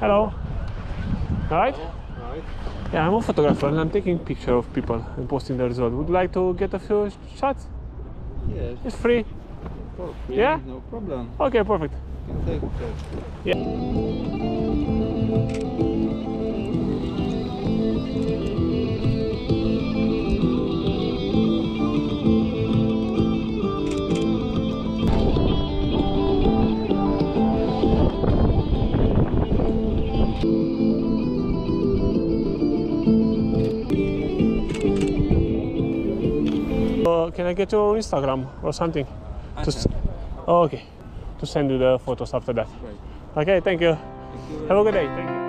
Hello. All right? Right. Yeah, I'm a photographer and I'm taking picture of people and posting the result. Would you like to get a few shots? Yes. It's free. For free, Yeah? no problem. Okay, perfect. You can take it. Yeah. Can I get your Instagram or something? Oh, okay. To send you the photos after that. Right. Okay, thank you. Thank you. Have a good day. Thank you.